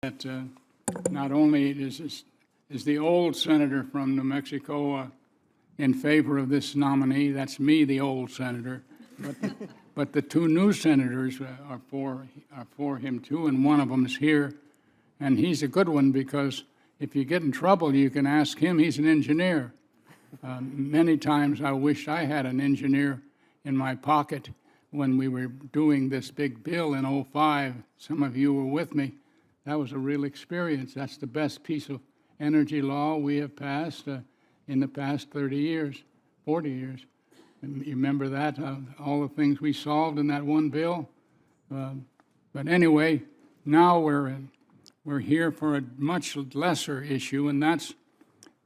that not only is the old senator from New Mexico in favor of this nominee, that's me, the old senator, but the two new senators are for him too, and one of them is here. And he's a good one because if you get in trouble, you can ask him. He's an engineer. Many times I wished I had an engineer in my pocket when we were doing this big bill in '05. Some of you were with me. That was a real experience. That's the best piece of energy law we have passed in the past 30 years, 40 years. And you remember that, all the things we solved in that one bill? But anyway, now we're here for a much lesser issue, and that's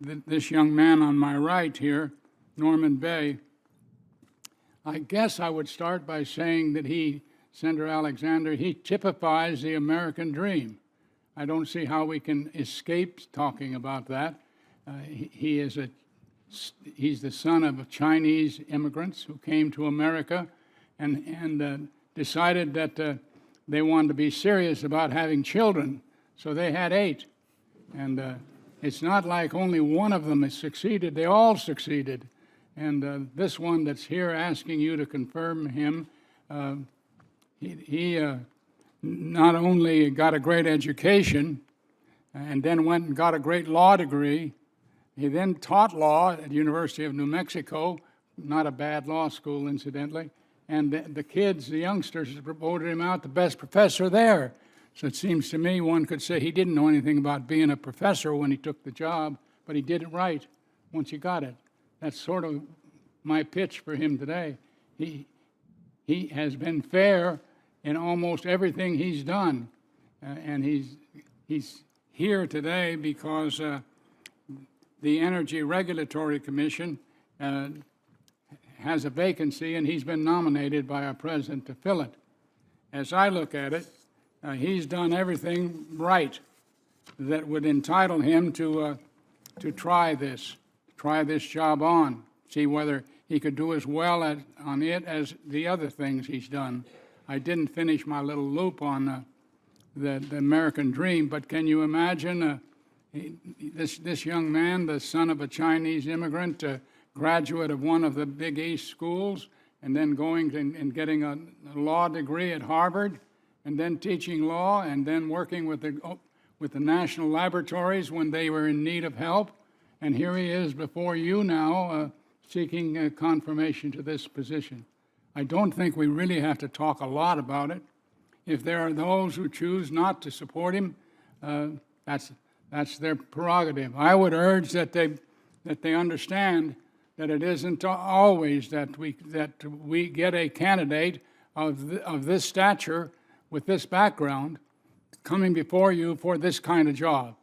this young man on my right here, Norman Bay. I guess I would start by saying that Senator Alexander, he typifies the American dream. I don't see how we can escape talking about that. He's the son of Chinese immigrants who came to America and decided that they wanted to be serious about having children, so they had 8. And it's not like only one of them has succeeded, they all succeeded. And this one that's here asking you to confirm him, he not only got a great education and then went and got a great law degree, he then taught law at the University of New Mexico, not a bad law school, incidentally, and the kids, the youngsters, voted him out the best professor there. So it seems to me one could say he didn't know anything about being a professor when he took the job, but he did it right once he got it. That's sort of my pitch for him today. He has been fair in almost everything he's done, and he's here today because the Energy Regulatory Commission has a vacancy, and he's been nominated by our president to fill it. As I look at it, he's done everything right that would entitle him to try this job on, see whether he could do as well on it as the other things he's done. I didn't finish my little loop on the American dream, but can you imagine this young man, the son of a Chinese immigrant, graduate of one of the Big East schools, and then going and getting a law degree at Harvard, and then teaching law, and then working with the national laboratories when they were in need of help. And here he is before you now, seeking confirmation to this position. I don't think we really have to talk a lot about it. If there are those who choose not to support him, that's their prerogative. I would urge that they understand that it isn't always that we get a candidate of this stature with this background coming before you for this kind of job.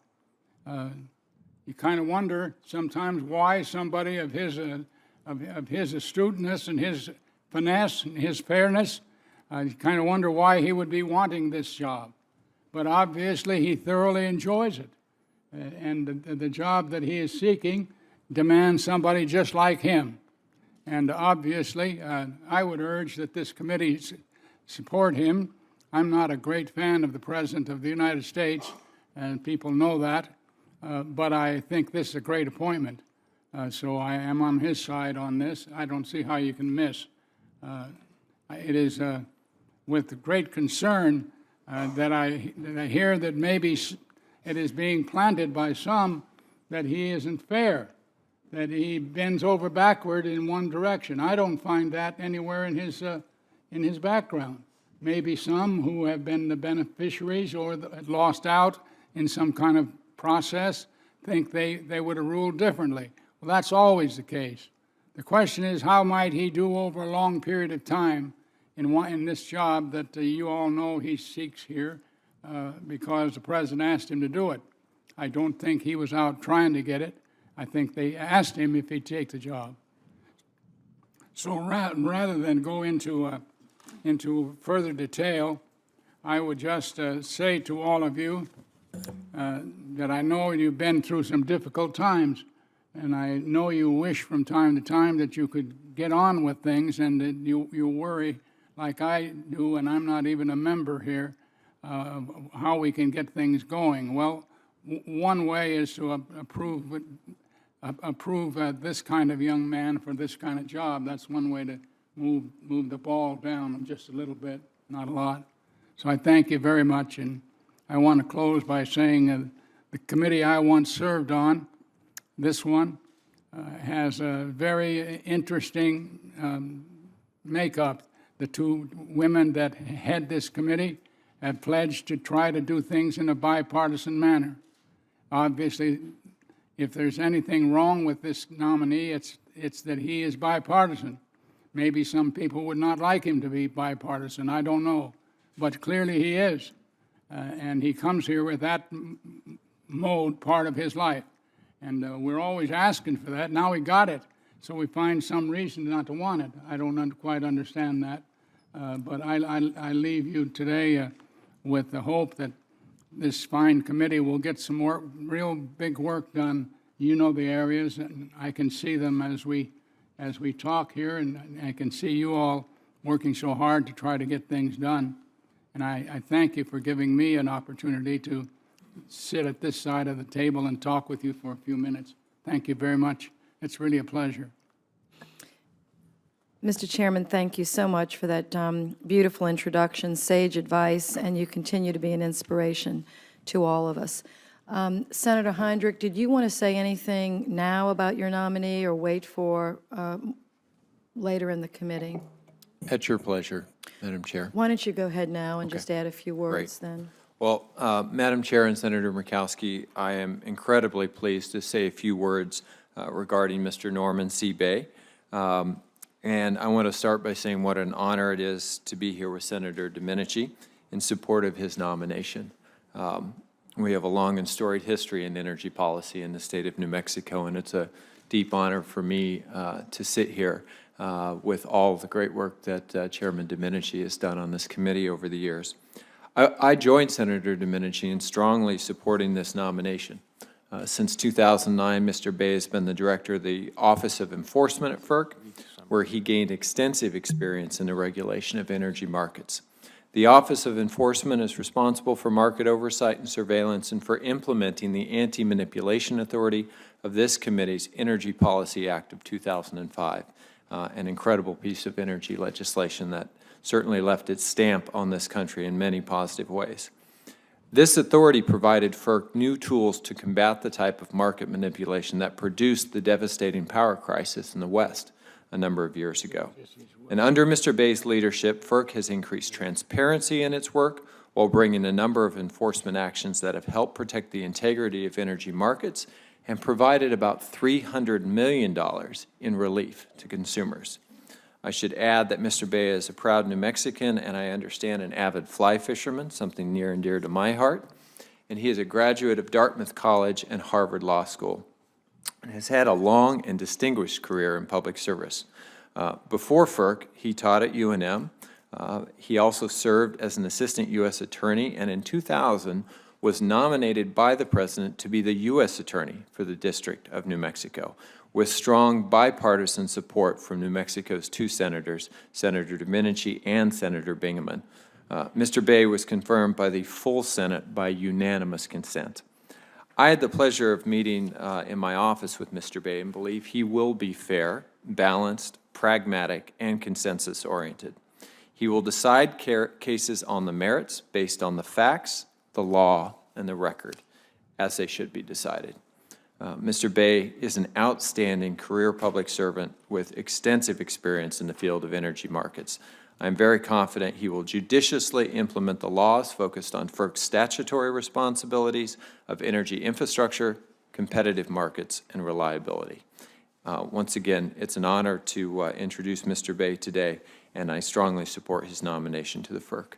You kind of wonder sometimes why somebody of his astuteness and his finesse and his fairness, you kind of wonder why he would be wanting this job. But obviously he thoroughly enjoys it. And the job that he is seeking demands somebody just like him. And obviously, I would urge that this committee support him. I'm not a great fan of the President of the United States, and people know that, but I think this is a great appointment. So I am on his side on this. I don't see how you can miss. It is with great concern that I hear that maybe it is being planted by some that he isn't fair, that he bends over backward in one direction. I don't find that anywhere in his background. Maybe some who have been the beneficiaries or lost out in some kind of process think they would have ruled differently. Well, that's always the case. The question is, how might he do over a long period of time in this job that you all know he seeks here because the president asked him to do it. I don't think he was out trying to get it. I think they asked him if he'd take the job. So rather than go into further detail, I would just say to all of you that I know you've been through some difficult times, and I know you wish from time to time that you could get on with things, and that you worry like I do, and I'm not even a member here, how we can get things going. Well, one way is to approve this kind of young man for this kind of job. That's one way to move the ball down just a little bit, not a lot. So I thank you very much, and I want to close by saying the committee I once served on, this one, has a very interesting makeup. The two women that head this committee have pledged to try to do things in a bipartisan manner. Obviously, if there's anything wrong with this nominee, it's that he is bipartisan. Maybe some people would not like him to be bipartisan, I don't know. But clearly he is. And he comes here with that mode part of his life. And we're always asking for that. Now we got it, so we find some reason not to want it. I don't quite understand that. But I leave you today with the hope that this fine committee will get some work, real big work done. You know the areas, and I can see them as we talk here, and I can see you all working so hard to try to get things done. And I thank you for giving me an opportunity to sit at this side of the table and talk with you for a few minutes. Thank you very much. It's really a pleasure. Mr. Chairman, thank you so much for that beautiful introduction, sage advice, and you continue to be an inspiration to all of us. Senator Heinrich, did you want to say anything now about your nominee or wait for later in the committee? At your pleasure, Madam Chair. Why don't you go ahead now and just add a few words Great. then? Well, Madam Chair and Senator Murkowski, I am incredibly pleased to say a few words regarding Mr. Norman C. Bay. And I want to start by saying what an honor it is to be here with Senator Domenici in support of his nomination. We have a long and storied history in energy policy in the state of New Mexico, and it's a deep honor for me to sit here with all the great work that Chairman Domenici has done on this committee over the years. I joined Senator Domenici in strongly supporting this nomination. Since 2009, Mr. Bay has been the director of the Office of Enforcement at FERC, where he gained extensive experience in the regulation of energy markets. The Office of Enforcement is responsible for market oversight and surveillance and for implementing the Anti-Manipulation Authority of this committee's Energy Policy Act of 2005, an incredible piece of energy legislation that certainly left its stamp on this country in many positive ways. This authority provided FERC new tools to combat the type of market manipulation that produced the devastating power crisis in the West a number of years ago. And under Mr. Bay's leadership, FERC has increased transparency in its work while bringing a number of enforcement actions that have helped protect the integrity of energy markets and provided about $300 million in relief to consumers. I should add that Mr. Bay is a proud New Mexican and I understand an avid fly fisherman, something near and dear to my heart. And he is a graduate of Dartmouth College and Harvard Law School and has had a long and distinguished career in public service. Before FERC, he taught at UNM. He also served as an assistant U.S. attorney and in 2000 was nominated by the President to be the U.S. Attorney for the District of New Mexico, with strong bipartisan support from New Mexico's two senators, Senator Domenici and Senator Bingaman. Mr. Bay was confirmed by the full Senate by unanimous consent. I had the pleasure of meeting in my office with Mr. Bay and believe he will be fair, balanced, pragmatic, and consensus-oriented. He will decide cases on the merits based on the facts, the law, and the record, as they should be decided. Mr. Bay is an outstanding career public servant with extensive experience in the field of energy markets. I'm very confident he will judiciously implement the laws focused on FERC's statutory responsibilities of energy infrastructure, competitive markets, and reliability. Once again, it's an honor to introduce Mr. Bay today, and I strongly support his nomination to the FERC.